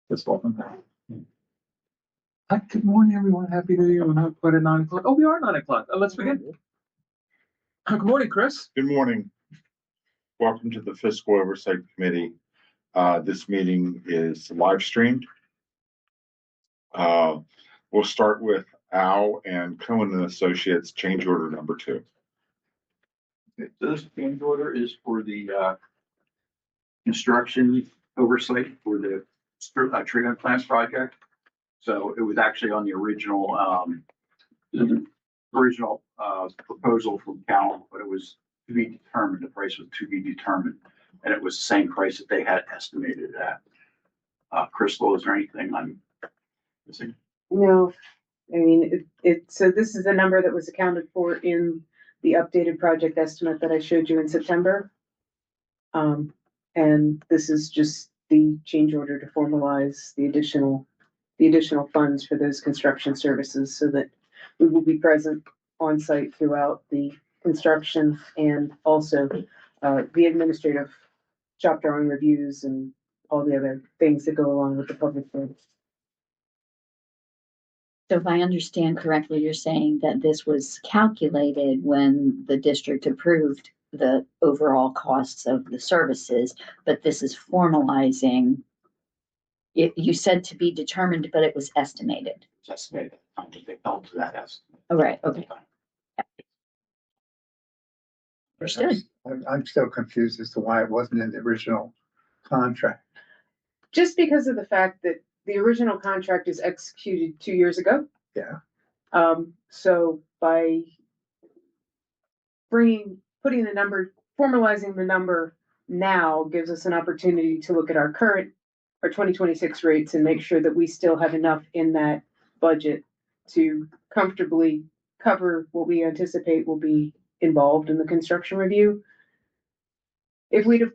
Fiscal. Hi, good morning, everyone. Happy New Year. We're not quite at 9 o'clock. Oh, we are 9 o'clock. Let's begin. Good morning, Chris. Good morning. Welcome to the Fiscal Oversight Committee. This meeting is live streamed. We'll start with Al and Cohen and Associates change order number 2. So this change order is for the construction oversight for the treatment plant project. So it was actually on the original proposal from Cal, but it was to be determined. The price was to be determined, and it was the same price that they had estimated at. Crystal, is there anything I'm missing? No, I mean, so this is the number that was accounted for in the updated project estimate that I showed you in September. And this is just the change order to formalize the additional funds for those construction services so that we will be present on site throughout the construction and also the administrative shop drawing reviews and all the other things that go along with the public service. So if I understand correctly, you're saying that this was calculated when the district approved the overall costs of the services, but this is formalizing. You said to be determined, but it was estimated. It's estimated at the time that they held to that estimate. All right. Okay. Understood. I'm still confused as to why it wasn't in the original contract. Just because of the fact that the original contract is executed 2 years ago. Yeah. So by putting the number, formalizing the number now gives us an opportunity to look at our 2026 rates and make sure that we still have enough in that budget to comfortably cover what we anticipate will be involved in the construction review. If we'd have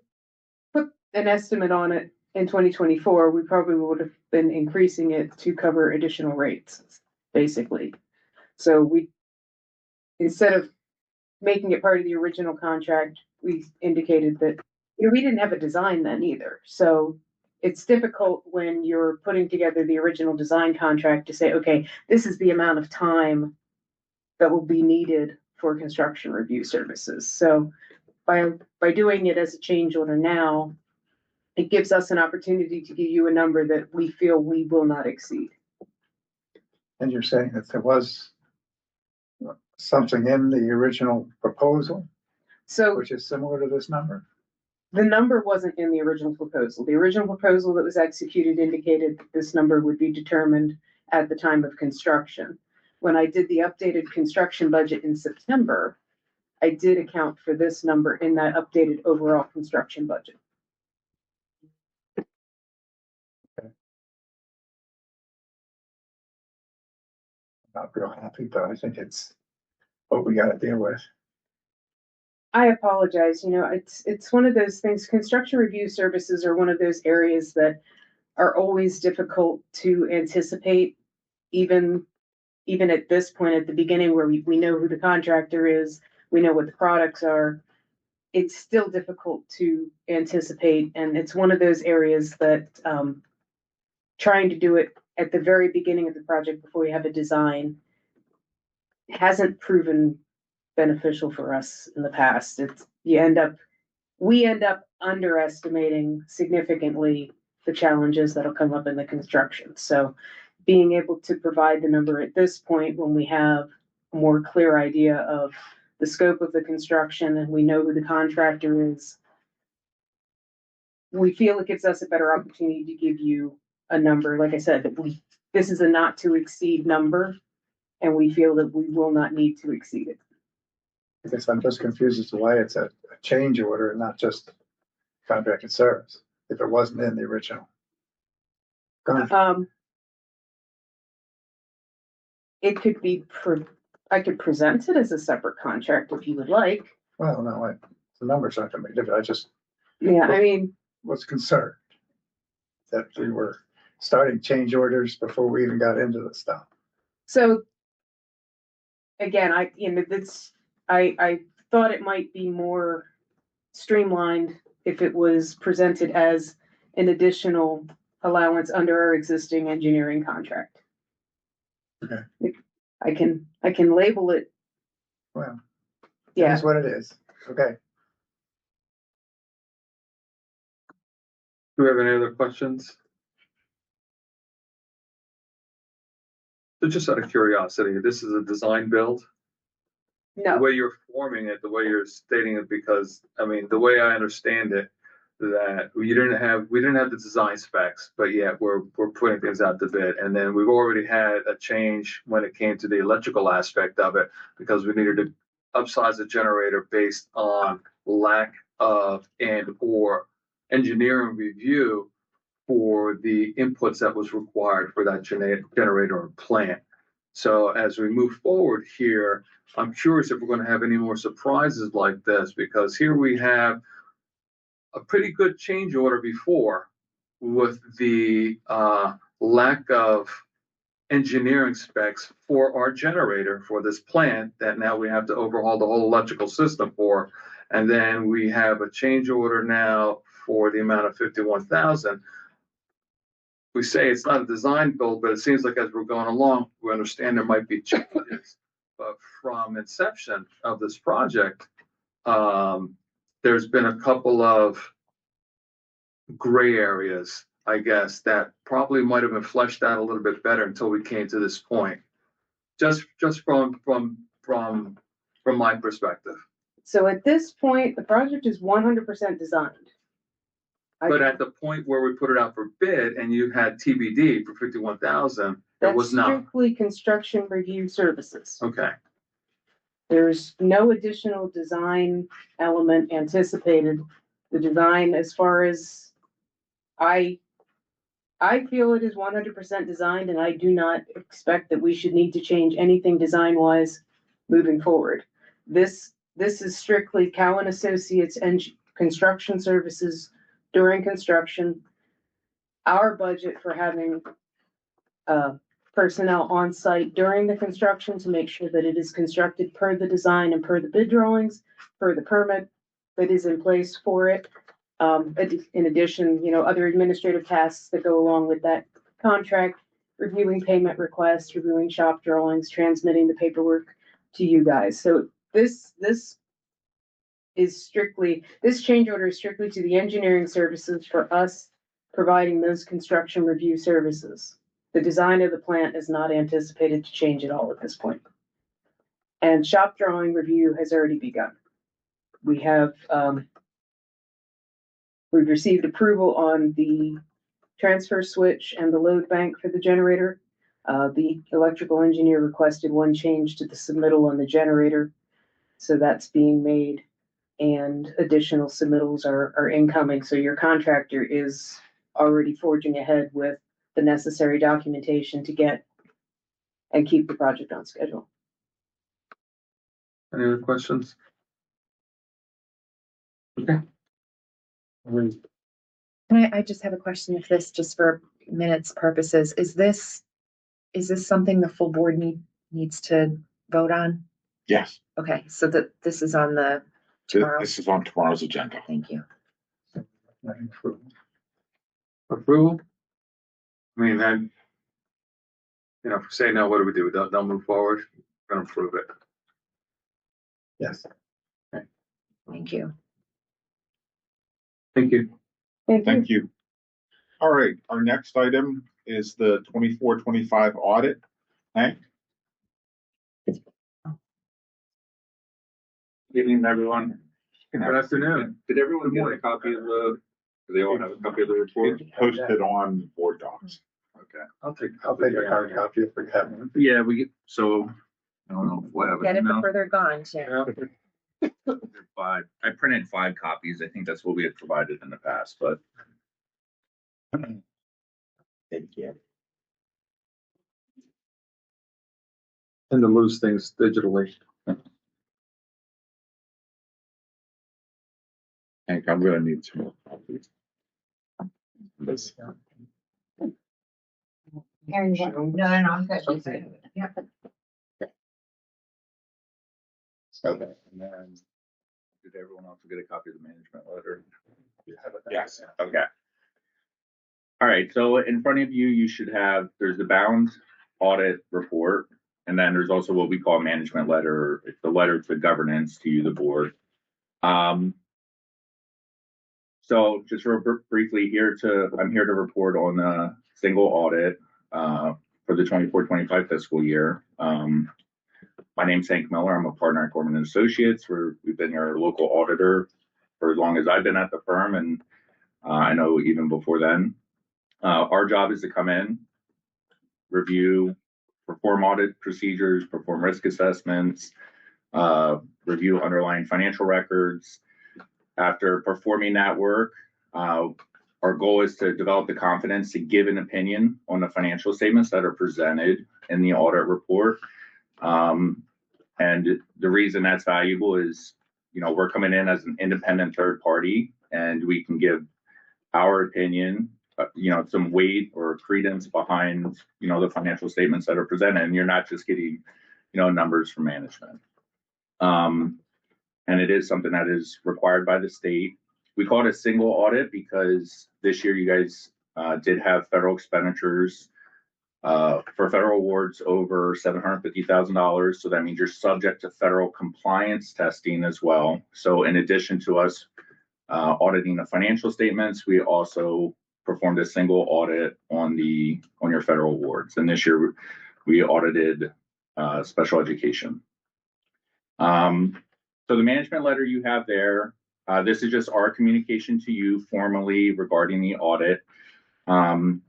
put an estimate on it in 2024, we probably would have been increasing it to cover additional rates, basically. So instead of making it part of the original contract, we indicated that, we didn't have a design then either. So it's difficult when you're putting together the original design contract to say, okay, this is the amount of time that will be needed for construction review services. So by doing it as a change order now, it gives us an opportunity to give you a number that we feel we will not exceed. And you're saying that there was something in the original proposal, So which is similar to this number? the number wasn't in the original proposal. The original proposal that was executed indicated that this number would be determined at the time of construction. When I did the updated construction budget in September, I did account for this number in that updated overall construction budget. Not real happy, but I think it's what we got to deal with. I apologize. It's one of those things. Construction review services are one of those areas that are always difficult to anticipate, even at this point at the beginning where we know who the contractor is, we know what the products are. It's still difficult to anticipate, and it's one of those areas that trying to do it at the very beginning of the project before we have a design hasn't proven beneficial for us in the past. We end up underestimating significantly the challenges that'll come up in the construction. So being able to provide the number at this point when we have a more clear idea of the scope of the construction and we know who the contractor is, we feel it gives us a better opportunity to give you a number. Like I said, this is a not to exceed number, and we feel that we will not need to exceed it. I guess I'm just confused as to why it's a change order and not just contracted service, if it wasn't in the original contract. It could be, I could present it as a separate contract if you would like. Well, no, the numbers aren't going to be different. I was concerned that we were starting change orders before we even got into the stuff. So again, I thought it might be more streamlined if it was presented as an additional allowance under our existing engineering contract. Okay. I can label it, Well, it yeah, is what it is. Okay. Do we have any other questions? So just out of curiosity, this is a design build? The no, way you're forming it, the way you're stating it, because, I mean, the way I understand it, that we didn't have the design specs, but yet we're putting things out to bid. And then we've already had a change when it came to the electrical aspect of it, because we needed to upsize the generator based on lack of and or engineering review for the inputs that was required for that generator and plant. So as we move forward here, I'm curious if we're going to have any more surprises like this, because here we have a pretty good change order before with the lack of engineering specs for our generator for this plant that now we have to overhaul the whole electrical system for. And then we have a change order now for the amount of 51,000. We say it's not a design build, but it seems like as we're going along, we understand there might be changes. But from inception of this project, there's been a couple of gray areas, I guess, that probably might have been fleshed out a little bit better until we came to this point. Just from my perspective. so at this point, the project is 100% designed. But at the point where we put it out for bid and you had TBD for 51,000, it was That's not. strictly construction review services. Okay. There's no additional design element anticipated. The design, as far as I feel it is 100% designed, and I do not expect that we should need to change anything design-wise moving forward. This is strictly Cowan Associates and construction services during construction. Our budget for having personnel on site during the construction to make sure that it is constructed per the design and per the bid drawings, per the permit that is in place for it. In addition, other administrative tasks that go along with that contract, reviewing payment requests, reviewing shop drawings, transmitting the paperwork to you guys. So this change order is strictly to the engineering services for us providing those construction review services. The design of the plant is not anticipated to change at all at this point. And shop drawing review has already begun. We've received approval on the transfer switch and the load bank for the generator. The electrical engineer requested one change to the submittal on the generator. So that's being made, and additional submittals are incoming. So your contractor is already forging ahead with the necessary documentation to get and keep the project on schedule. Any other questions? Okay. I just have a question if this, just for minutes purposes, is this something the full board needs to vote on? Yes, Okay, so that this is on the tomorrow. this is on tomorrow's agenda. Thank you. Approval? I mean, then, if we say no, what do we do? Don't move forward? We're gonna approve it. Yes. Thank you. Thank you. Thank you. All right, our next item is the 24-25 audit. Hank? Evening, everyone. Good afternoon. Did everyone Good get a morning. copy of do they all have a copy of the report? It's posted on board docs. Okay. I'll take a hard copy if we have one. Yeah, so, I don't know if we'll have Get it it now. before they're gone, too. Yeah. I printed 5 copies. I think that's what we had provided in the past, but. Thank you. And to lose things digitally. Hank, I'm gonna need some more copies. No, I'm good. Yeah. Okay. And then, did everyone else get a copy of the management letter? Yes. Okay. All right, so in front of you, you should have, there's the bound audit report, and then there's also what we call a management letter. It's the letter to governance to you, the board. So just briefly I'm here to report on a single audit for the 24-25 fiscal year. My name's Hank Miller. I'm a partner at Gorman & Associates. We've been your local auditor for as long as I've been at the firm, and I know even before then. Our job is to come in, review, perform audit procedures, perform risk assessments, review underlying financial records. After performing that work, our goal is to develop the confidence to give an opinion on the financial statements that are presented in the audit report. And the reason that's valuable is, we're coming in as an independent third party, and we can give our opinion, some weight or credence behind, the financial statements that are presented. And you're not just getting, numbers from management. And it is something that is required by the state. We call it a single audit because this year you guys did have federal expenditures for federal awards over $750,000. So that means you're subject to federal compliance testing as well. So in addition to us auditing the financial statements, we also performed a single audit on your federal awards. And this year we audited special education. So the management letter you have there, this is just our communication to you formally regarding the audit. In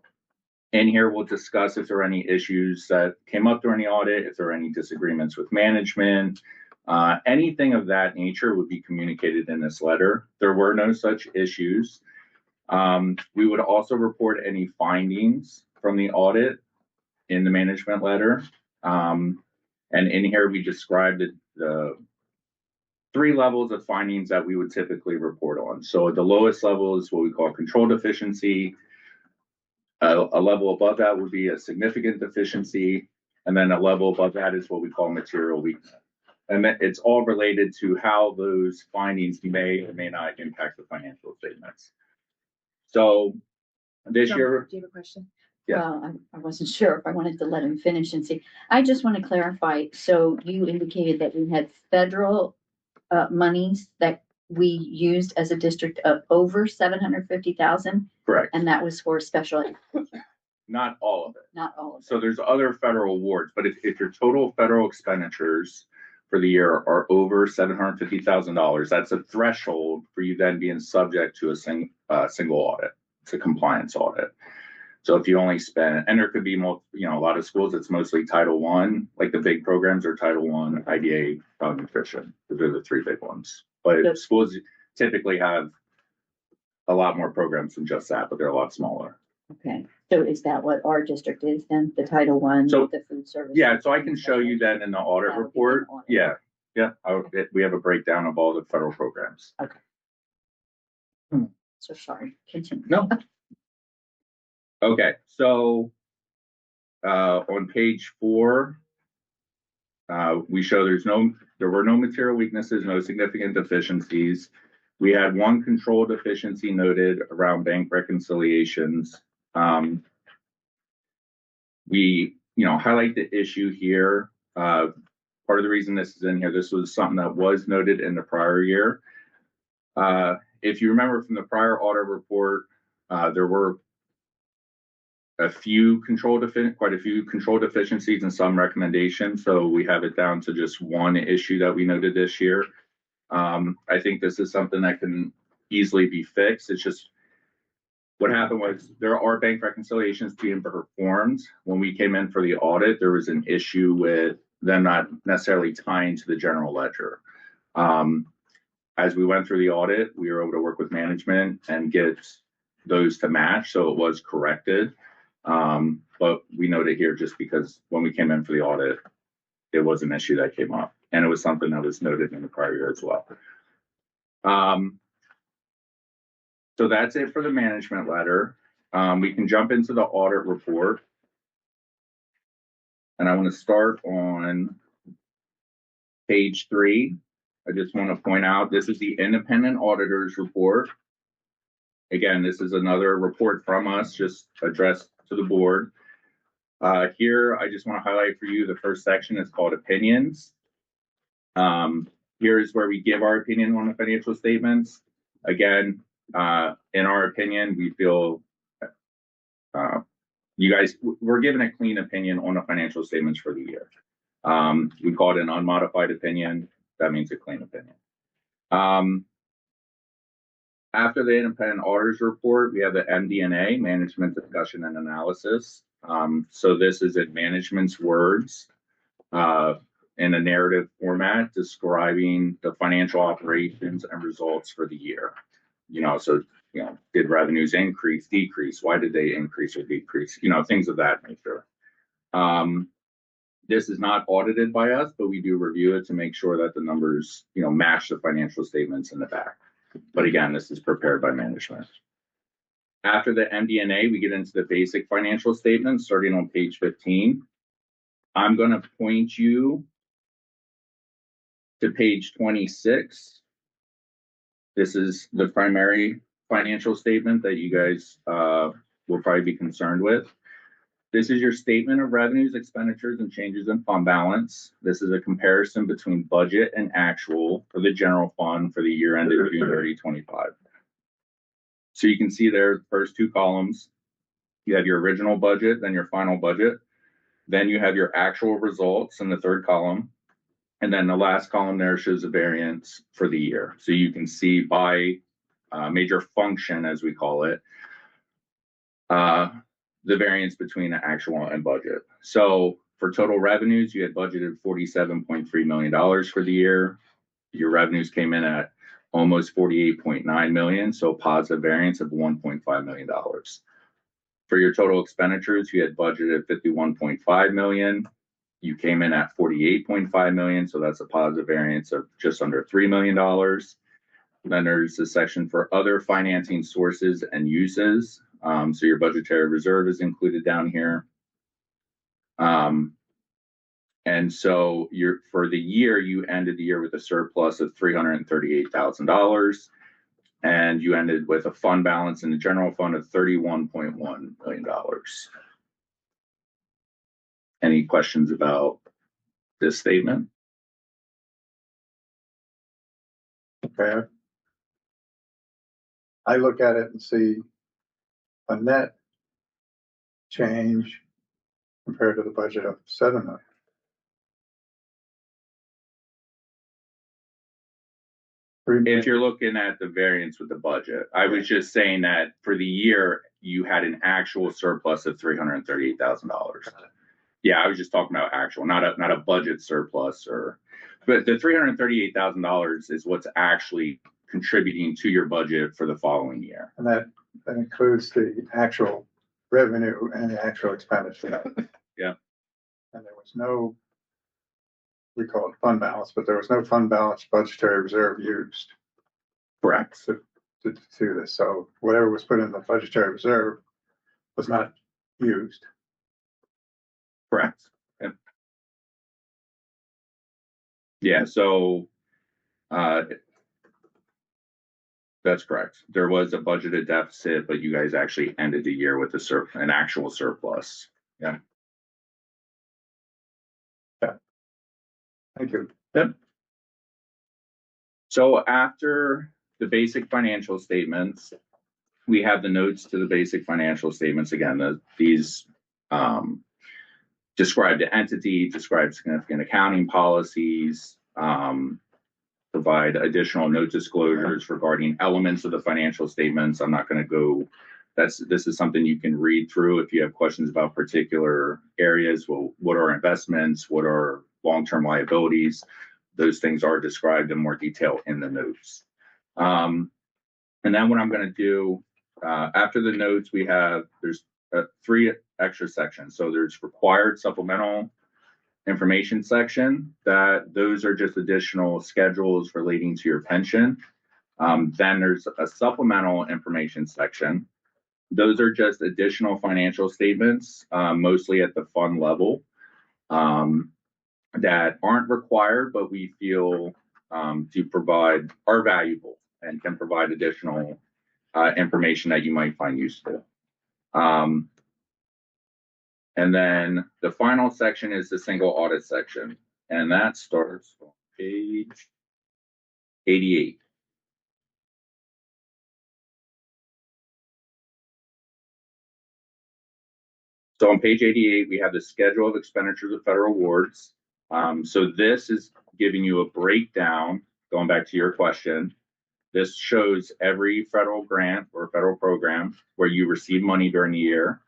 here, we'll discuss if there are any issues that came up during the audit, if there are any disagreements with management, anything of that nature would be communicated in this letter. There were no such issues. We would also report any findings from the audit in the management letter. And in here, we described the 3 levels of findings that we would typically report on. So the lowest level is what we call control deficiency. A level above that would be a significant deficiency. And then a level above that is what we call material weakness. And it's all related to how those findings may or may not impact the financial statements. So this year. Do you have a question? Yeah. Well, I wasn't sure if I wanted to let him finish and see. I just want to clarify. So you indicated that we had federal monies that we used as a district of over 750,000, Correct. and that was for special ed. Not all of it. Not all of it. So there's other federal awards, but if your total federal expenditures for the year are over $750,000, that's a threshold for you then being subject to a single audit. It's a compliance audit. So if you only spend, and there could be more, a lot of schools, it's mostly Title I, like the big programs are Title I, IDA, nutrition. Those are the 3 big ones. But schools typically have a lot more programs than just that, but they're a lot smaller. Okay. So is that what our district is then? The Title I, so, the food service? Yeah. So I can show you then in the audit report. Yeah. Yeah. We have a breakdown of all the federal programs. Okay. So sorry. Continue. No. Okay, so on page 4, we show there were no material weaknesses, no significant deficiencies. We had 1 control deficiency noted around bank reconciliations. We, highlight the issue here. Part of the reason this is in here, this was something that was noted in the prior year. If you remember from the prior audit report, there were quite a few control deficiencies and some recommendations. So we have it down to just 1 issue that we noted this year. I think this is something that can easily be fixed. It's just what happened was there are bank reconciliations being performed. When we came in for the audit, there was an issue with them not necessarily tying to the general ledger. As we went through the audit, we were able to work with management and get those to match. So it was corrected. But we noted here just because when we came in for the audit, it was an issue that came up, and it was something that was noted in the prior year as well. So that's it for the management letter. We can jump into the audit report. And I want to start on page 3. I just want to point out, this is the independent auditor's report. again, this is another report from us, just addressed to the board. Here, I just want to highlight for you, the first section is called opinions. Here is where we give our opinion on the financial statements. Again, in our opinion, we feel we're given a clean opinion on the financial statements for the year. We call it an unmodified opinion. That means a clean opinion. After the independent auditors report, we have the MD&A, management discussion and analysis. So this is in management's words, in a narrative format describing the financial operations and results for the year. Did revenues increase, decrease? Why did they increase or decrease? Things of that nature. This is not audited by us, but we do review it to make sure that the numbers, match the financial statements in the back. But again, this is prepared by management. After the MD&A, we get into the basic financial statements, starting on page 15. I'm going to point you to page 26. This is the primary financial statement that you guys will probably be concerned with. This is your statement of revenues, expenditures, and changes in fund balance. This is a comparison between budget and actual for the general fund for the year ended June 30, 2025. So you can see there, the first two columns, you have your original budget, then your final budget. Then you have your actual results in the third column. And then the last column there shows the variance for the year. So you can see by major function, as we call it, the variance between the actual and budget. So for total revenues, you had budgeted $47.3 million for the year. Your revenues came in at almost $48.9 million, so positive variance of $1.5 million. For your total expenditures, you had budgeted $51.5 million. You came in at $48.5 million, so that's a positive variance of just under $3 million. Then there's a section for other financing sources and uses. So your budgetary reserve is included down here. And so for the year, you ended the year with a surplus of $338,000. And you ended with a fund balance in the general fund of $31.1 million. Any questions about this statement? Okay. I look at it and see a net change compared to the budget of $7 million. If you're looking at the variance with the budget, I was just saying that for the year, you had an actual surplus of $338,000. Yeah, I was just talking about actual, not a budget surplus but the $338,000 is what's actually contributing to your budget for the following year. And that includes the actual revenue and the actual expenditure. Yeah. And there was no, we call it fund balance, but there was no fund balance budgetary reserve used. Correct. To do this. So whatever was put in the budgetary reserve was not used. Correct. Yeah, so that's correct. There was a budgeted deficit, but you guys actually ended the year with an actual surplus. Yeah. Yeah. Thank you. Yep. So after the basic financial statements, we have the notes to the basic financial statements. Again, these describe the entity, describe significant accounting policies, provide additional note disclosures regarding elements of the financial statements. I'm not going to go, this is something you can read through if you have questions about particular areas. Well, what are investments? What are long-term liabilities? Those things are described in more detail in the notes. And then what I'm going to do, after the notes, there's 3 extra sections. So there's required supplemental information section, those are just additional schedules relating to your pension. Then there's a supplemental information section. Those are just additional financial statements, mostly at the fund level, that aren't required, but we feel are valuable and can provide additional information that you might find useful. And then the final section is the single audit section, and that starts on page 88. So on page 88, we have the schedule of expenditures of federal awards. So this is giving you a breakdown, going back to your question. This shows every federal grant or federal program where you receive money during the year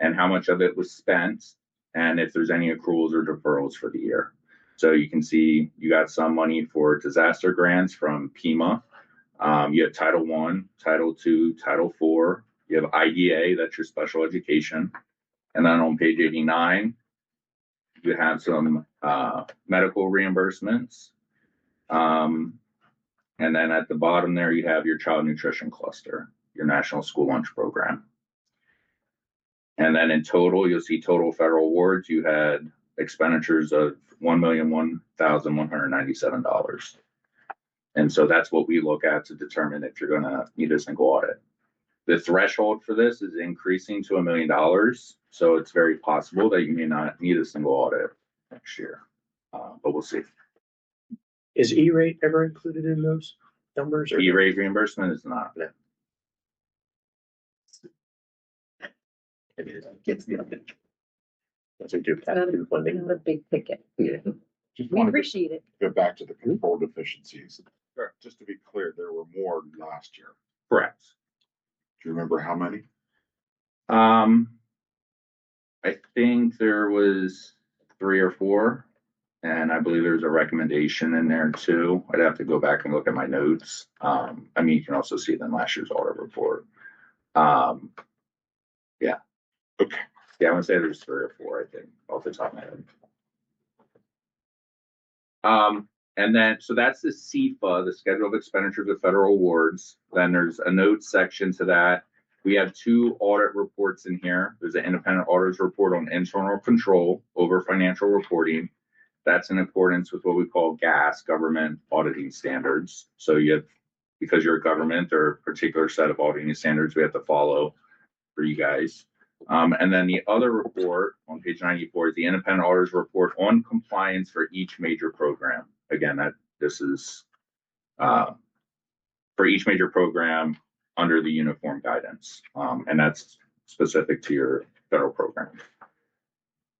and how much of it was spent, and if there's any accruals or deferrals for the year. So you can see you got some money for disaster grants from PEMA. You have Title I, Title II, Title IV. You have IDA, that's your special education. And then on page 89, you have some medical reimbursements. And then at the bottom there, you have your child nutrition cluster, your national school lunch program. And then in total, you'll see total federal awards. You had expenditures of $1,001,197. And so that's what we look at to determine if you're going to need a single audit. The threshold for this is increasing to $1 million. So it's very possible that you may not need a single audit next year, but we'll see. Is E-rate ever included in those numbers? Or E-rate reimbursement is not. No. It's the other. That's a good funding. Another big ticket. Yeah. Just We wanted to appreciate it. go back to the control deficiencies. Just to be clear, there were more last year. Correct. Do you remember how many? I think there was 3 or 4, and I believe there's a recommendation in there too. I'd have to go back and look at my notes. I mean, you can also see it in last year's audit report. Yeah. Okay. Yeah, I want to say there's 3 or 4, I think, off the top of my head. And then, so that's the CFA, the Schedule of Expenditures of Federal Awards. Then there's a notes section to that. We have 2 audit reports in here. There's an independent auditor's report on internal control over financial reporting. That's in accordance with what we call GAS, Government Auditing Standards. So you have, because you're a government, there are a particular set of auditing standards we have to follow for you guys. And then the other report on page 94 is the independent auditor's report on compliance for each major program. Again, this is for each major program under the uniform guidance, and that's specific to your federal program.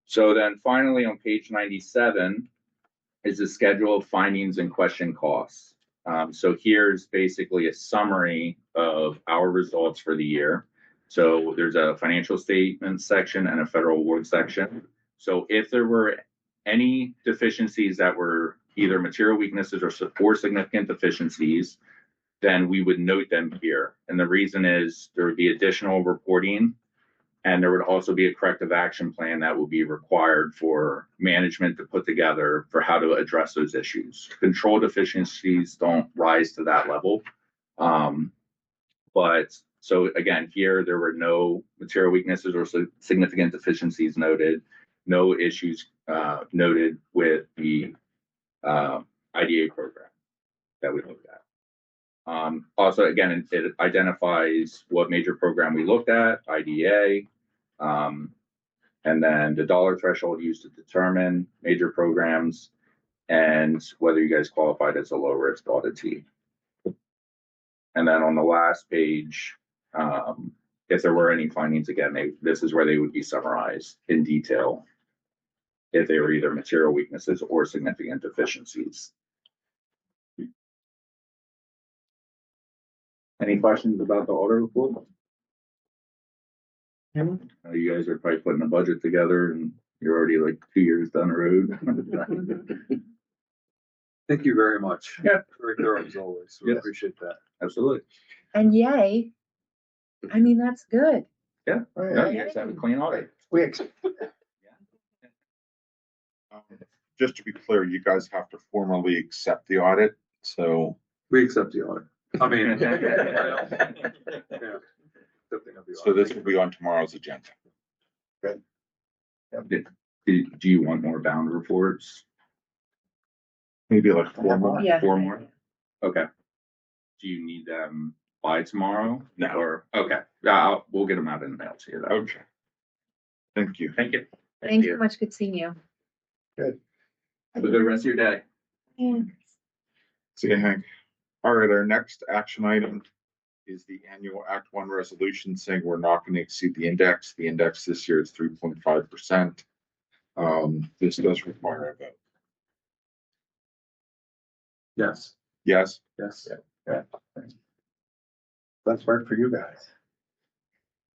So then finally on page 97 is the schedule of findings and question costs. So here's basically a summary of our results for the year. So there's a financial statement section and a federal award section. So if there were any deficiencies that were either material weaknesses or significant deficiencies, then we would note them here. And the reason is there would be additional reporting, and there would also be a corrective action plan that would be required for management to put together for how to address those issues. Control deficiencies don't rise to that level. But so again, here there were no material weaknesses or significant deficiencies noted, no issues noted with the IDA program that we looked at. Also, again, it identifies what major program we looked at, IDA, and then the dollar threshold used to determine major programs and whether you guys qualified as a low risk auditee. And then on the last page, if there were any findings, again, this is where they would be summarized in detail if they were either material weaknesses or significant deficiencies. Any questions about the audit report? You guys are probably putting a budget together and you're already like 2 years down the road. Thank you very much. Yeah. Very thorough as always. We Yes. appreciate that. Absolutely. And yay. I mean, that's good. Yeah. No, you guys have a clean audit. Just to be clear, you guys have to formally accept the audit. So We accept the audit. I mean, yeah. Accepting of the so audit. this will be on tomorrow's agenda. Do you want more bound reports? Maybe like 4 more. Yeah. 4 more? Okay. Do you need them by tomorrow? No. Or, okay, we'll get them out in the mail to you though. Okay. Thank you. Thank you. Thanks so much. Good seeing you. Have a good rest of your day. See you, Hank. All right, our next action item is the annual Act One resolution saying we're not going to exceed the index. The index this year is 3.5%. This does require a vote. Yes, Yes? yes. Let's work for you guys.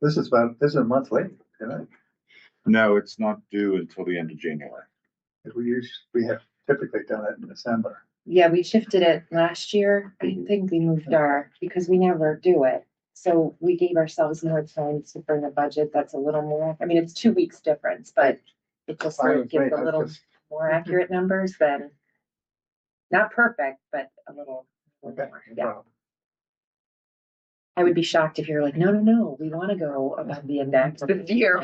This is a month late, isn't it? No, it's not due until the end of January. We have typically done it in December. Yeah, we shifted it last year. I think we moved because we never do it. So we gave ourselves more time to bring a budget that's a little more, I mean, it's 2 weeks difference, but it just sort of gives a little more accurate numbers than, not perfect, but a little Okay, more. no Yeah. problem. I would be shocked if you're like, no, we want to go above the index this year.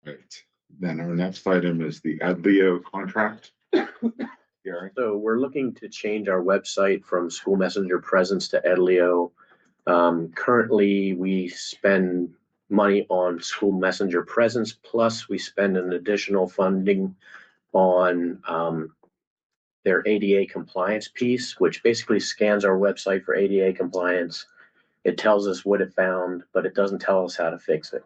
Right. Then our next item is the Adleo contract. Gary? So we're looking to change our website from School Messenger Presence to Edleo. Currently, we spend money on School Messenger Presence, plus we spend an additional funding on their ADA compliance piece, which basically scans our website for ADA compliance. It tells us what it found, but it doesn't tell us how to fix it.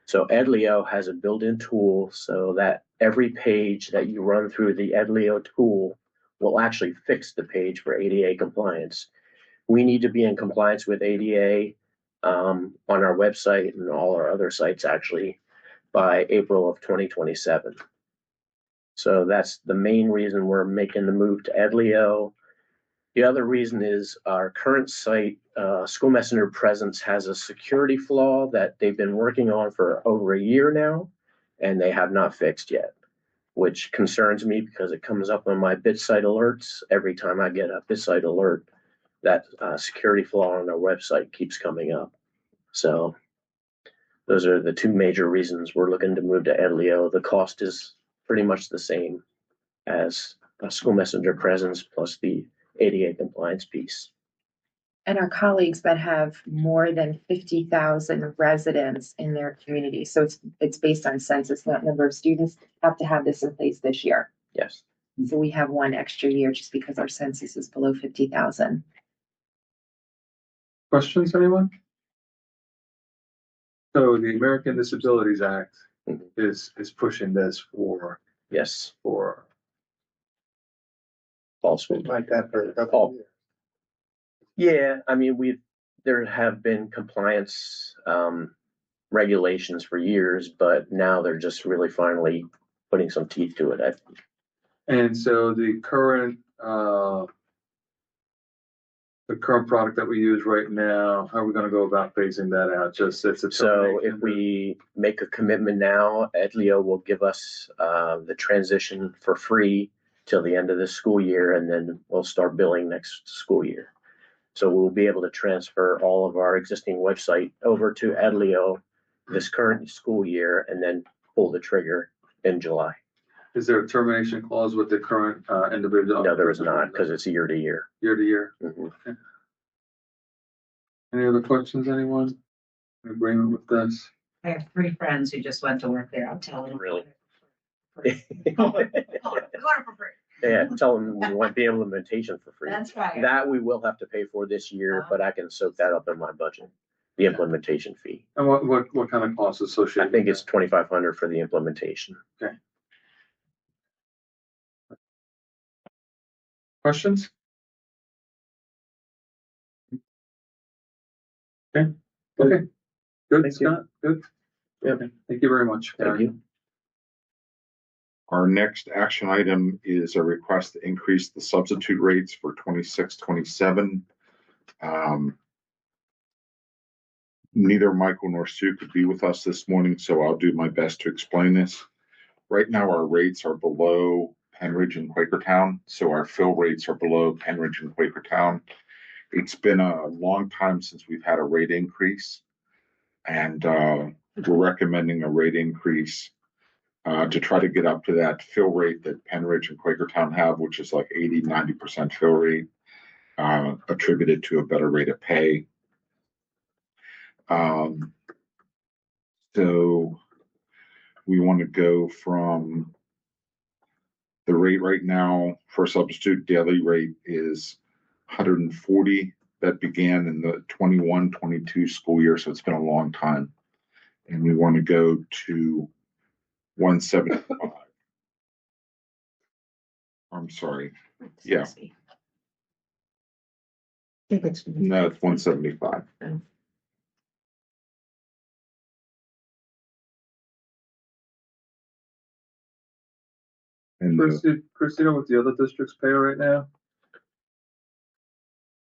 So Edleo has a built-in tool so that every page that you run through the Edleo tool will actually fix the page for ADA compliance. We need to be in compliance with ADA on our website and all our other sites actually by April of 2027. So that's the main reason we're making the move to Edleo. The other reason is our current site, School Messenger Presence, has a security flaw that they've been working on for over a year now, and they have not fixed yet, which concerns me because it comes up on my BitSite alerts. Every time I get a BitSite alert, that security flaw on our website keeps coming up. So those are the two major reasons we're looking to move to Edleo. The cost is pretty much the same as a School Messenger Presence plus the ADA compliance piece. And our colleagues that have more than 50,000 residents in their community. So it's based on census, not number of students, have to have this in place this year. Yes. So we have one extra year just because our census is below 50,000. Questions, anyone? So the American Disabilities Act is pushing this Yes. for False. Been like that for a couple of years. Yeah, I mean, there have been compliance regulations for years, but now they're just really finally putting some teeth to it, I think. And so the current product that we use right now, how are we gonna go about phasing that out? Just it's a So termination? if we make a commitment now, Edleo will give us the transition for free till the end of this school year, and then we'll start billing next school year. So we'll be able to transfer all of our existing website over to Edleo this current school year and then pull the trigger in July. Is there a termination clause with the current individual? No, there is not, because it's year to year. Year to year. Mhm. Any other questions, anyone? In agreement with this? I have 3 friends who just went to work there. I'm telling them. Really? Going for free. Yeah, tell them we want the implementation for free. That's right. That we will have to pay for this year, but I can soak that up in my budget, the implementation fee. And what kind of costs associated? I think it's 2,500 for the implementation. Okay. Questions? Okay, good, Thank you. Scott, good. Yep. Okay. Thank you very much. Thank Gary. you. Our next action item is a request to increase the substitute rates for 26-27. Neither Michael nor Sue could be with us this morning, so I'll do my best to explain this. Right now, our rates are below Penridge and Quakertown, so our fill rates are below Penridge and Quakertown. It's been a long time since we've had a rate increase, and we're recommending a rate increase to try to get up to that fill rate that Penridge and Quakertown have, which is like 80-90% fill rate, attributed to a better rate of pay. So we want to go from the rate right now for substitute daily rate is 140 that began in the 21-22 school year. So it's been a long time. And we want to go to 175. I'm sorry. Yeah. No, it's 175. And Chris, you know what the other districts pay right now?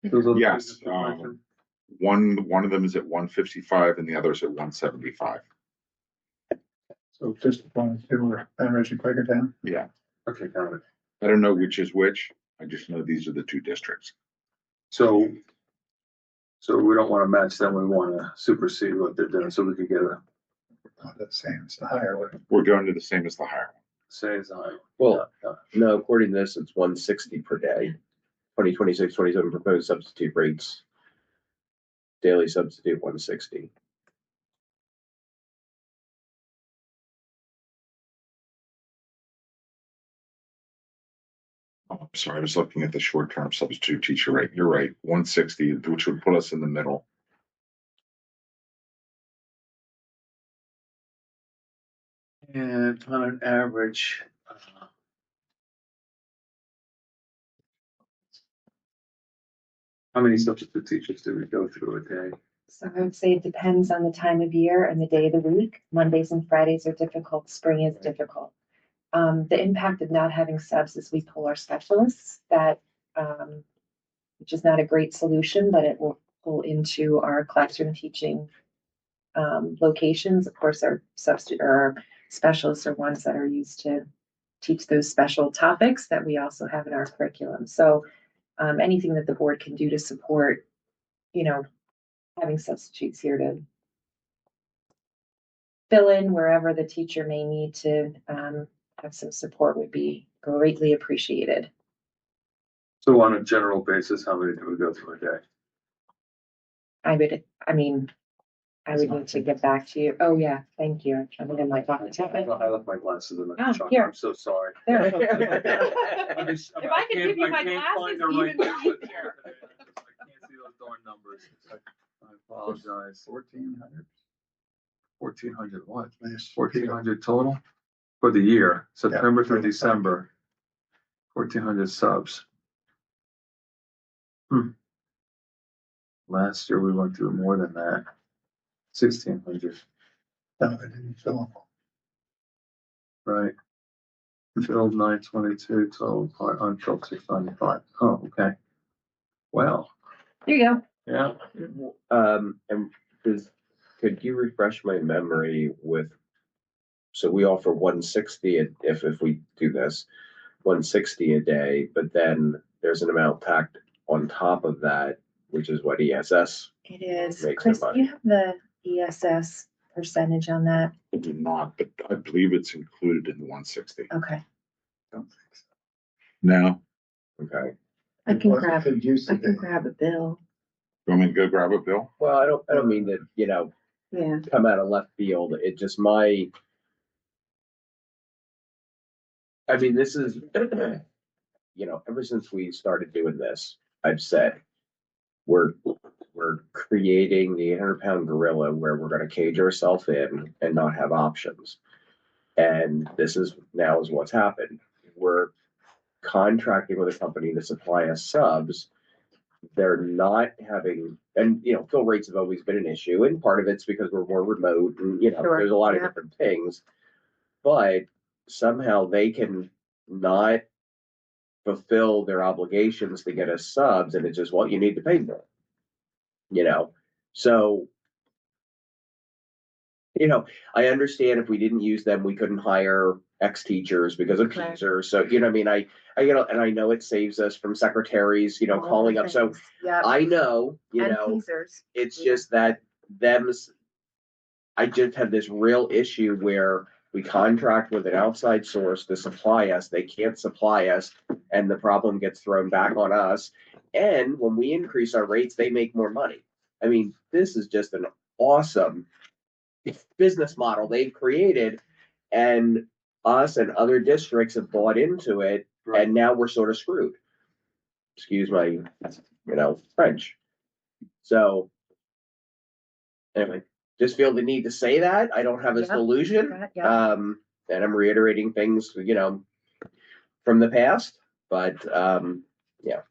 Those other yes, districts you mentioned? one of them is at 155 and the other's at 175. So just one, two were Penridge and Quakertown. Yeah. Okay, got it. I don't know which is which. I just know these are the two districts. So we don't want to match them. We want to supersede what they're doing so we can get a Not the same as the higher one. We're going to the same as the higher one. say as high. Well, no, according to this, it's 160 per day. 2026-27 proposed substitute rates. Daily substitute 160. Oh, I'm sorry, I was looking at the short-term substitute teacher rate. You're right, 160, which would put us in the middle. And on an average, how many substitute teachers do we go through a day? So I would say it depends on the time of year and the day of the week. Mondays and Fridays are difficult, spring is difficult. The impact of not having subs is we pull our specialists that, which is not a great solution, but it will pull into our classroom teaching locations. Of course, our substitute or our specialists are ones that are used to teach those special topics that we also have in our curriculum. So anything that the board can do to support, having substitutes here to fill in wherever the teacher may need to have some support would be greatly appreciated. So on a general basis, how many do we go through a day? I would need to get back to you. Oh, yeah, thank you. I'm in my pocket. I left my glasses in the Oh, truck. here. I'm so sorry. There. If If I could give you my glasses, even easier. I can't see those darn numbers. I apologize. 1,400. 1,400 what? Last 1,400 total for the year, September through Yeah. December. 1,400 subs. Last year we went through more than that. 1,600, No, I didn't fill them. right? Filled 922, 12, unfilled 695. Oh, okay. Well, There you go. yeah. And could you refresh my memory with, so we offer 160 if we do this, 160 a day, but then there's an amount tacked on top of that, which is what ESS. It is. Makes Chris, their do you have the ESS percentage on that? I do not, but I believe it's included in the 160. Okay. Don't think so. No, Okay. I It can wasn't grab, it used to I can be. grab a bill. you want me to go grab a bill? Well, I don't mean to, Yeah. come out of left field. It just this is, ever since we started doing this, I've said, we're creating the 800-pound gorilla where we're going to cage ourselves in and not have options. And this is what's happened. We're contracting with a company to supply us subs. They're not having, and fill rates have always been an issue, and part of it's because we're more remote, and Sure, there's a lot of yeah. different things. But somehow they can not fulfill their obligations to get us subs, and it's just, well, you need to pay more. So I understand if we didn't use them, we couldn't hire X teachers because of Right. teasers. So I mean, I and I know it saves us from secretaries, calling up. So Yeah. I know, And teasers. it's just that I just have this real issue where We contract with an outside source to supply us. They can't supply us, and the problem gets thrown back on us. And when we increase our rates, they make more money. I mean, this is just an awesome business model they've created, and us and other districts have bought into it, and now we're sort of screwed. Excuse my, French. So, anyway, just feel the need to say that. I don't have a Yep. solution. Yeah. And I'm reiterating things, from the past, but, yeah.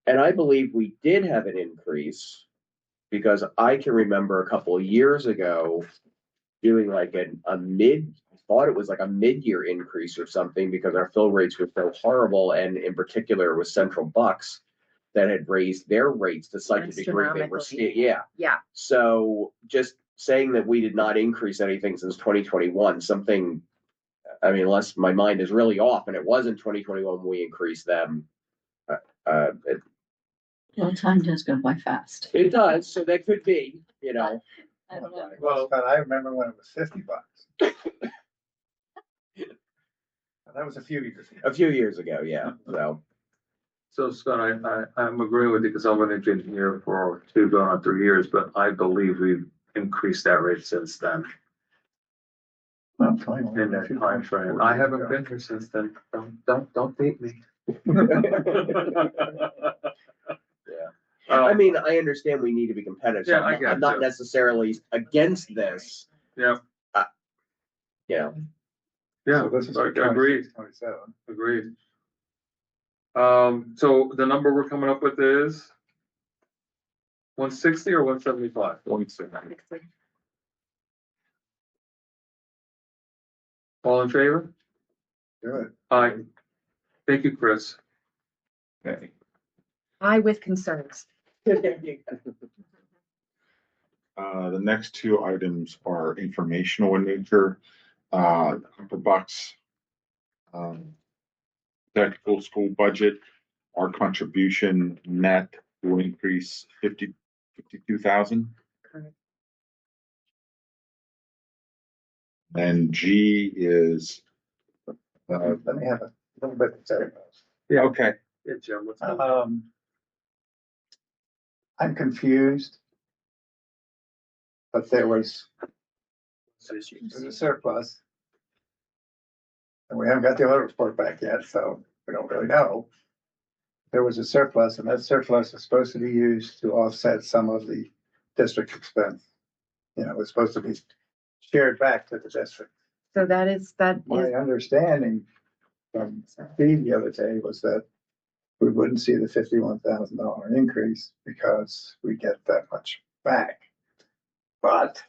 And I believe we did have an increase because I can remember a couple of years ago doing like I thought it was like a mid-year increase or something because our fill rates were so horrible. And in particular, it was Central Bucks that had raised their rates to such a degree they were, Yeah. So just saying that we did not increase anything since 2021, unless my mind is really off, and it was in 2021 when we increased them. Well, time does go by fast. It does, so that could be, I don't know. Well, Scott, I remember when it was $50. That was a few years ago. a few years ago, yeah, so. So Scott, I'm agreeing with you because I'm an engineer for 2 going on 3 years, but I believe we've increased that rate since then. Well, 21, In that time frame. I haven't been here since then. Don't beat me. I mean, I understand we need to be competitive. So Yeah, I get I'm not you. necessarily against this. Yeah. Yeah. Yeah, So this is agreed, 27. agreed. So the number we're coming up with is 160 or 175? 160. All in favor? Good. Aye. Thank you, Chris. Okay. I with concerns. The next two items are informational in nature. Upper Bucks technical school budget, our contribution net will increase 52,000. Correct. And G is, Let me have a little bit to say about this. Yeah. okay, Yeah, Jim, what's going on? I'm confused. But there was a surplus. And we haven't got the audit report back yet, so we don't really know. There was a surplus, and that surplus is supposed to be used to offset some of the district expense. It's supposed to be shared back to the district. So that is. My understanding from Steve the other day was that we wouldn't see the $51,000 increase because we get that much back. But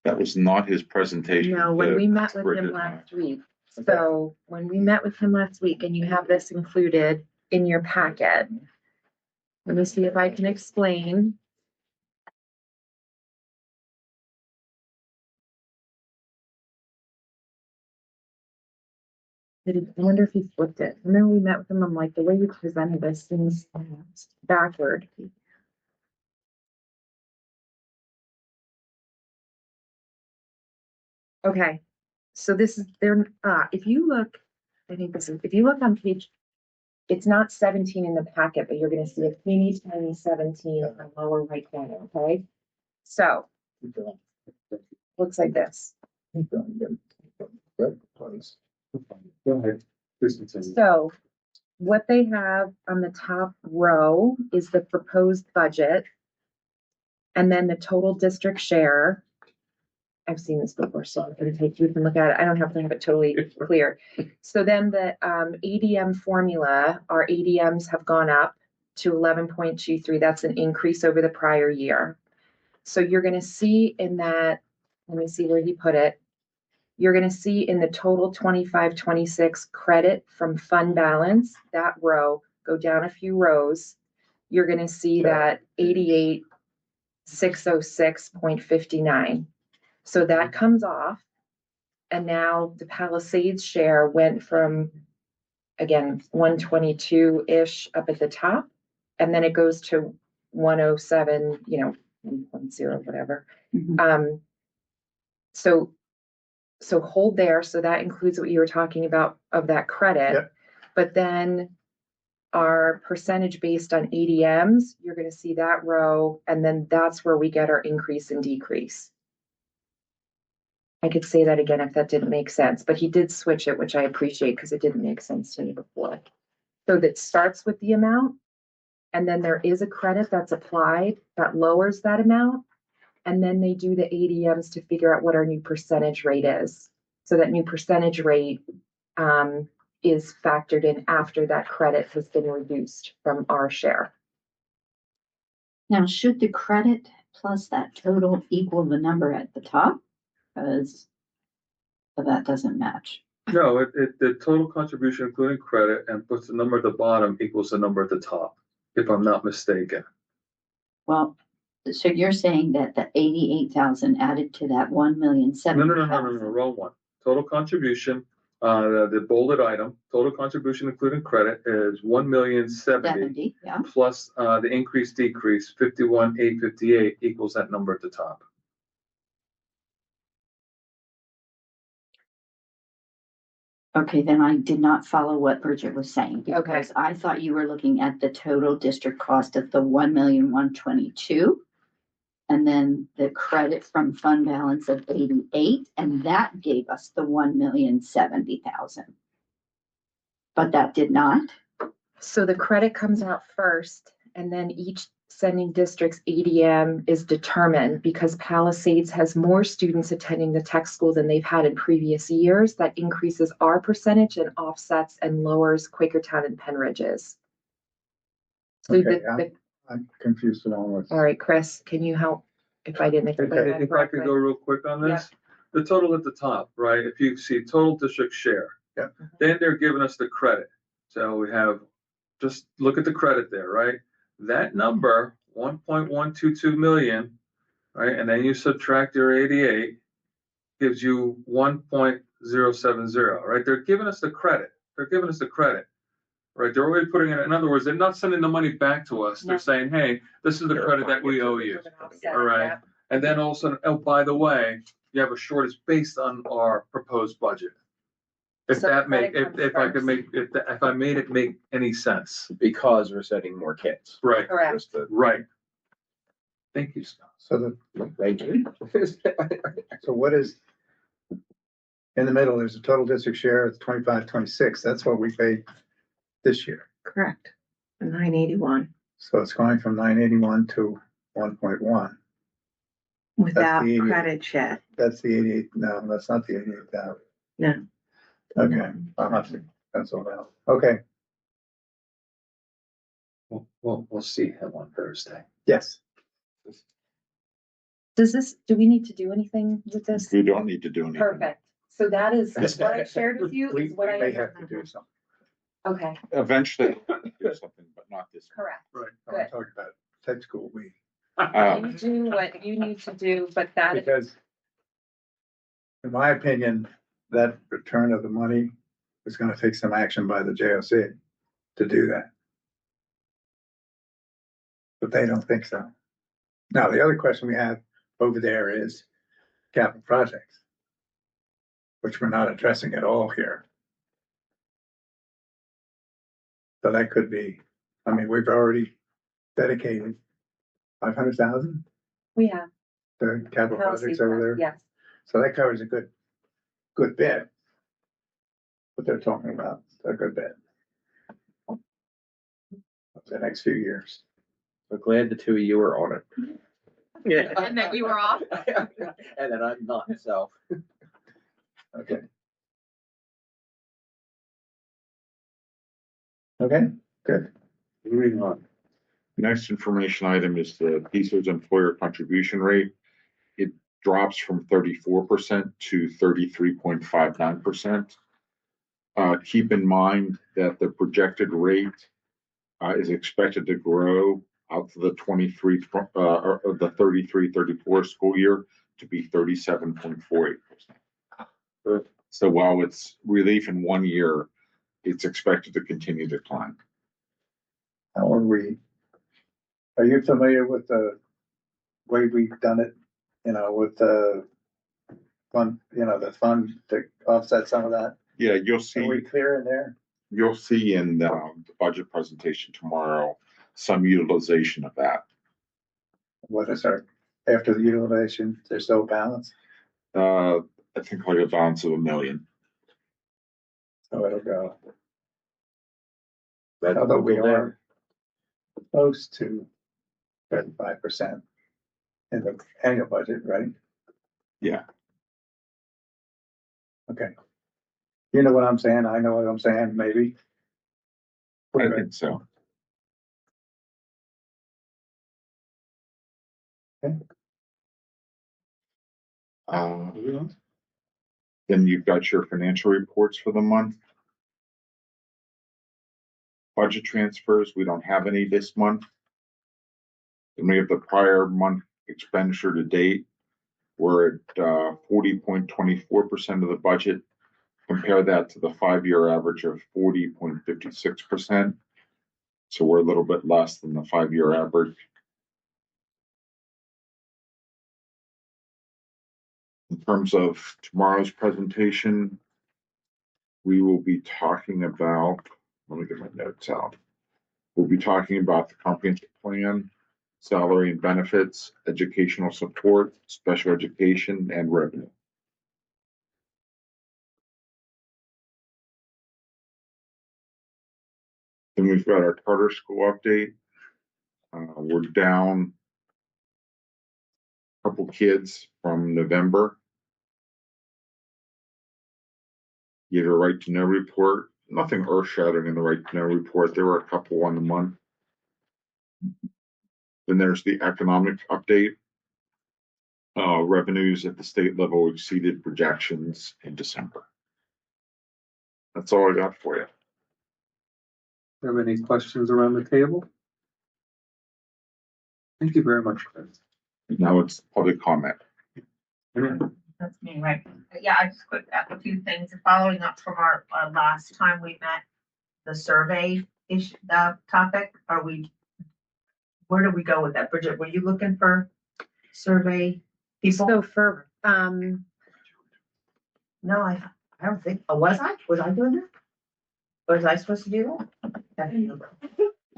that was not his presentation. No, when we met with written him down. last week. So when we met with him last week, and you have this included in your packet. Let me see if I can explain. I wonder if he flipped it. Remember we met with him, I'm like, the way you presented this seems backward. Okay, so this is there, if you look, if you look on page, it's not 17 in the packet, but you're gonna see a teeny tiny 17 on the lower right corner, okay? So, looks like this. Go ahead. Please continue. So what they have on the top row is the proposed budget. And then the total district share. I've seen this before, so I'm gonna take you and look at it. I don't have to have it totally clear. So then the ADM formula, our ADMs have gone up to 11.23. That's an increase over the prior year. So you're gonna see in that, let me see where he put it. You're gonna see in the total 25-26 credit from fund balance, that row, go down a few rows. You're gonna see that 88,606.59. So that comes off. And now the Palisades share went from, again, 122-ish up at the top. And then it goes to 107, 1.0, whatever. Mhm. So so hold there, so that includes what you were talking about of that credit. Yep. But then our percentage based on ADMs, you're gonna see that row, and then that's where we get our increase and decrease. I could say that again if that didn't make sense, but he did switch it, which I appreciate because it didn't make sense to me before. So that starts with the amount, and then there is a credit that's applied that lowers that amount. And then they do the ADMs to figure out what our new percentage rate is. So that new percentage rate is factored in after that credit has been reduced from our share. Now, should the credit plus that total equal the number at the top? Because that doesn't match. No, the total contribution including credit and puts the number at the bottom equals the number at the top, if I'm not mistaken. Well, so you're saying that the 88,000 added to that 1,070,000? No, wrong one. Total contribution, the bolded item, total contribution including credit is 1,070,000 70, yeah. plus the increase decrease 51,858 equals that number at the top. Okay, then I did not follow what Bridget was saying. Okay. Because I thought you were looking at the total district cost of the 1,122,000. And then the credit from fund balance of 88, and that gave us the 1,070,000. But that did not. So the credit comes out first, and then each sending district's ADM is determined because Palisades has more students attending the tech school than they've had in previous years. That increases our percentage and offsets and lowers Quakertown and Penridge's. So Okay, I'm confused along with. all right, Chris, can you help if I didn't explain that If I could correctly? go real quick on this, the total at the top, right? If you see total district share, Yep. then they're giving us the credit. So we have, just look at the credit there, right? That number, 1.122 million, right? And then you subtract your 88, gives you 1.070, right? They're giving us the credit. They're giving us the credit. Right, they're already putting it, in other words, they're not sending the money back to us. They're No. saying, hey, this is the credit that we owe you. All right. And then all of a sudden, oh, by the way, you have a shortage based on our proposed budget. If So that the make, credit if comes I could first. make, if I made it make any sense. Because we're sending more kids. Right, Correct. Just the- right. Thank you, Scott. So Thank you. so what is, in the middle, there's a total district share, it's 25-26. That's what we paid this year. Correct. 981 So it's going from 981 to 1.1. without the 88. credit yet. That's the 88. No, that's not the 88,000. No. Okay, I'll have to pencil it out. Okay, We'll see him on Thursday. yes. Do we need to do anything with this? We don't need to do anything. Perfect. So that is what I shared with you We is what I. may have to do something. Okay, Eventually, we'll do something, but not this. correct. Right. I'm talking about tech school, You Um, do what you need to do, but that, because in my opinion, that return of the money is gonna take some action by the JOC to do that. But they don't think so. Now, the other question we have over there is capital projects, which we're not addressing at all here. So that could be, I mean, we've already dedicated 500,000 we have. to capital projects over there. Yes. So that covers a good bit. What they're talking about, a good bit. Of the next few years. We're glad the two of you are on it. Yeah. And that we were off? And then I'm not, so. Okay. Okay, good. Moving on. Next information item is the PESO's employer contribution rate. It drops from 34% to 33.59%. Keep in mind that the projected rate is expected to grow out to the 33-34 school year to be 37.48%. So while it's relief in 1 year, it's expected to continue to climb. How are you familiar with the way we've done it, with fund, the fund to offset some of that? Yeah, you'll Are we see, clear in there? you'll see in the budget presentation tomorrow, some utilization of that. What is our, after the utilization, there's still a balance, I think like a balance of $1 million. so it'll go. That's Although we there. are close to 35% in the annual budget, right? Yeah. Okay. You know what I'm saying? I know what I'm saying, maybe. I think so. Okay. Then you've got your financial reports for the month. Budget transfers, we don't have any this month. Then we have the prior month expenditure to date. We're at 40.24% of the budget. Compare that to the 5-year average of 40.56%. So we're a little bit less than the 5-year average. In terms of tomorrow's presentation, we will be talking about, let me get my notes out. We'll be talking about the comprehensive plan, salary and benefits, educational support, special education, and revenue. Then we've got our charter school update. We're down a couple kids from November. You have a right to know report. Nothing earth shattering in the right to know report. There were a couple on the month. Then there's the economic update. Revenues at the state level exceeded projections in December. That's all I got for you. Have any questions around the table? Thank you very much, Chris. Now it's public comment. That's me, right? Yeah, I just quick up a few things following up from our last time we met, the survey issue, topic. Where do we go with that? Bridget, were you looking for survey people? So for, No, I don't think, was I doing that? Was I supposed to do that? No,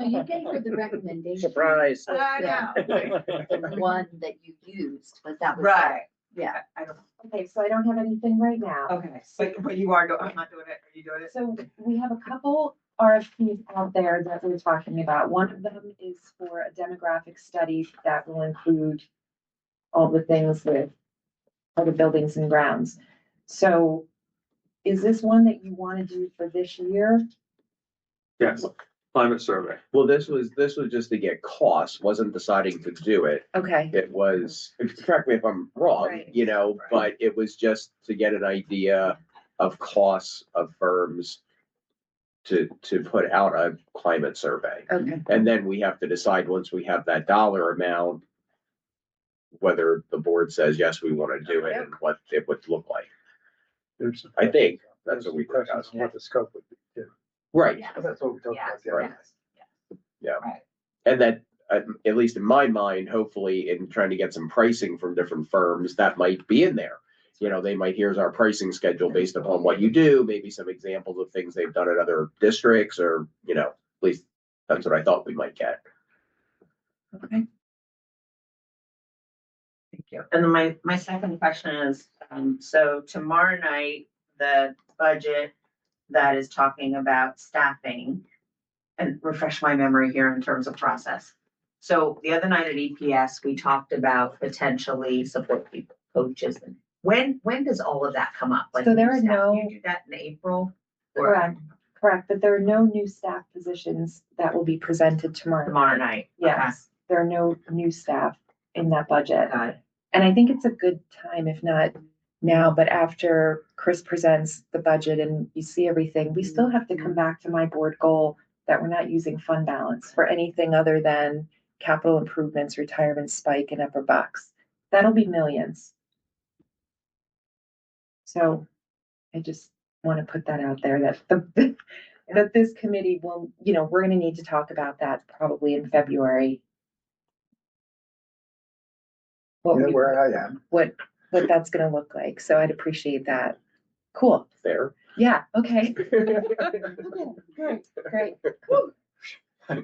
you gave her the recommendation. Surprise. I know. The one that you used, but that was. Right. Yeah. I don't, okay, so I don't have anything right now. okay, but you are doing, I'm not doing it, are you doing it? So we have a couple RFPs out there that we're talking about. One of them is for a demographic study that will include all the things with other buildings and grounds. So is this one that you want to do for this year? Yes, climate survey. Well, this was just to get costs, wasn't deciding to do it. Okay. It was, correct me if I'm wrong, Right. but it was just to get an idea of costs of firms to put out a climate survey. Okay. And then we have to decide, once we have that dollar amount, whether the board says, yes, we want to do it and what it would look like. There's some I think there's that's what some we questions discussed. on what the scope would be, too. Right, That's what we talked about the other Right. night. yeah. Right. And that, at least in my mind, hopefully in trying to get some pricing from different firms, that might be in there. They might, here's our pricing schedule based upon what you do, maybe some examples of things they've done at other districts, or, at least that's what I thought we might get. Okay. Thank you. And then my second question is, so tomorrow night, the budget that is talking about staffing, and refresh my memory here in terms of process. So the other night at EPS, we talked about potentially support people, coaches. When does all of that come up? Like, So there are staff, no- You do that in April? Or Correct, but there are no new staff positions that will be presented tomorrow. tomorrow night? Yes, there are no new staff in that budget. Okay, got it. And I think it's a good time, if not now, but after Chris presents the budget and you see everything, we still have to come back to my board goal that we're not using fund balance for anything other than capital improvements, retirement spike, and upper bucks. That'll be millions. So I just want to put that out there that that this committee will, we're going to need to talk about that probably in February. You know where I am. What what that's gonna look like. So I'd appreciate that. Cool. Fair. Yeah, okay. Great, great. Whew.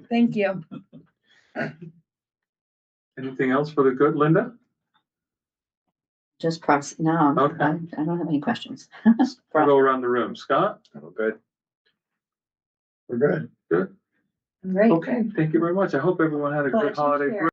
Thank you. Anything else for the good, Linda? Just no, Okay. I don't have any questions. We'll go around the room. Scott? Oh, good. We're good. Good. Great. Okay, thank you very much. I hope everyone had a Well, good holiday cheers. break.